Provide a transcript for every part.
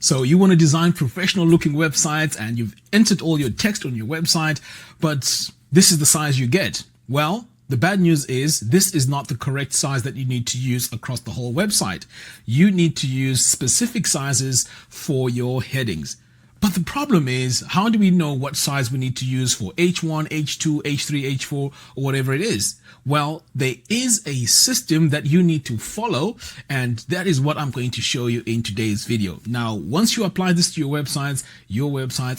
So you want to design professional looking websites and you've entered all your text on your website, but this is the size you get. Well, the bad news is this is not the correct size that you need to use across the whole website. You need to use specific sizes for your headings. But the problem is, how do we know what size we need to use for H1, H2, H3, H4, or whatever it is? Well, there is a system that you need to follow, and that is what I'm going to show you in today's video. Now, once you apply this to your websites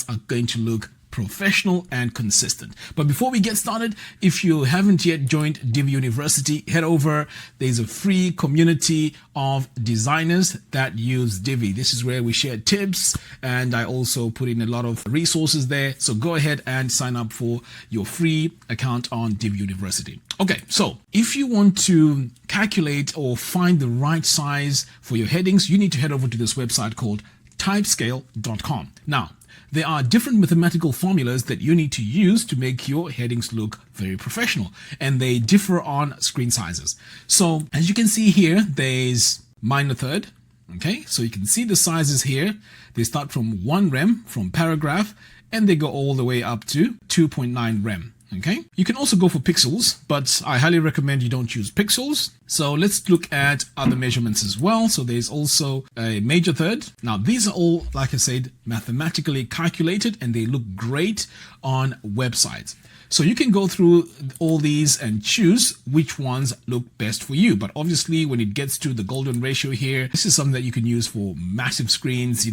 are going to look professional and consistent. But before we get started, if you haven't yet joined Divi University, head over. There's a free community of designers that use Divi. This is where we share tips, and I also put in a lot of resources there. So go ahead and sign up for your free account on Divi University. Okay, so if you want to calculate or find the right size for your headings, you need to head over to this website called typescale.com. Now, there are different mathematical formulas that you need to use to make your headings look very professional, and they differ on screen sizes. So as you can see here, there's minor third. Okay, so you can see the sizes here. They start from 1 rem from paragraph, and they go all the way up to 2.9 rem. Okay, you can also go for pixels, but I highly recommend you don't use pixels. So let's look at other measurements as well. So there's also a major third. Now these are all, like I said, mathematically calculated, and they look great on websites. So you can go through all these and choose which ones look best for you. But obviously when it gets to the golden ratio here, this is something that you can use for massive screens,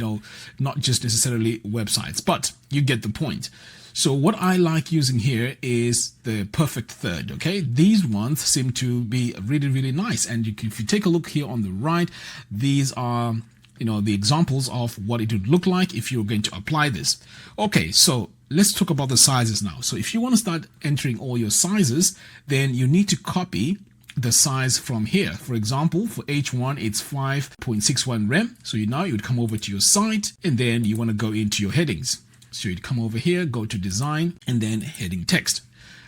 not just necessarily websites, but you get the point. So what I like using here is the perfect third. Okay, these ones seem to be really, really nice. And if you take a look here on the right, these are, the examples of what it would look like if you're going to apply this. Okay, so let's talk about the sizes now. So if you want to start entering all your sizes, then you need to copy the size from here. For example, for H1, it's 5.61 rem. So now you would come over to your site, and then you want to go into your headings. So you'd come over here, go to design, and then heading text.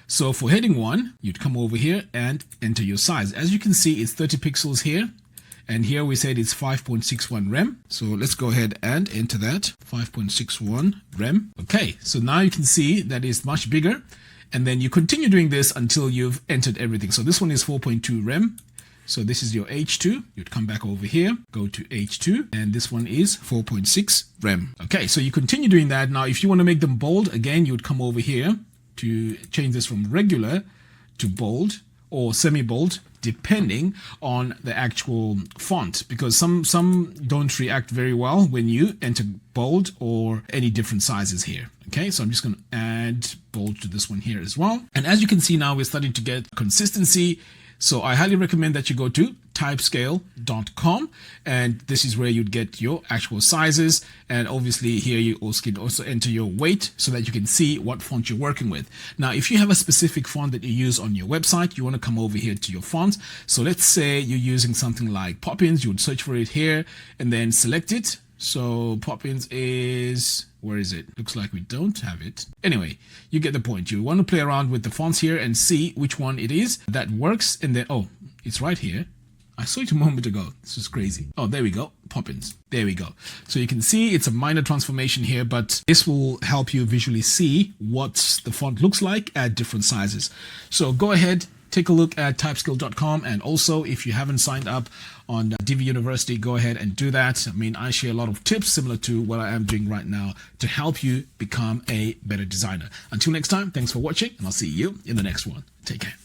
So for heading 1, you'd come over here and enter your size. As you can see, it's 30 pixels here. And here we said it's 5.61 rem. So let's go ahead and enter that, 5.61 rem. Okay, so now you can see that it's much bigger. And then you continue doing this until you've entered everything. So this one is 4.2 rem. So this is your H2. You'd come back over here, go to H2, and this one is 4.6 rem. Okay, so you continue doing that. Now, if you want to make them bold, again, you would come over here to change this from regular to bold or semi-bold, depending on the actual font, because some don't react very well when you enter bold or any different sizes here. Okay, so I'm just going to add bold to this one here as well. And as you can see now, we're starting to get consistency. So I highly recommend that you go to typescale.com, and this is where you'd get your actual sizes. And obviously here you can also enter your weight so that you can see what font you're working with. Now, if you have a specific font that you use on your website, you want to come over here to your fonts. So let's say you're using something like Poppins. You would search for it here and then select it. So Poppins is, where is it? Looks like we don't have it. Anyway, you get the point. You want to play around with the fonts here and see which one it is that works. And then, oh, it's right here. I saw it a moment ago. This is crazy. Oh, there we go. Poppins. There we go. So you can see it's a minor transformation here, but this will help you visually see what the font looks like at different sizes. So go ahead, take a look at typescale.com, and also if you haven't signed up on Divi University, go ahead and do that. I mean, I share a lot of tips similar to what I am doing right now to help you become a better designer. Until next time, thanks for watching, and I'll see you in the next one. Take care.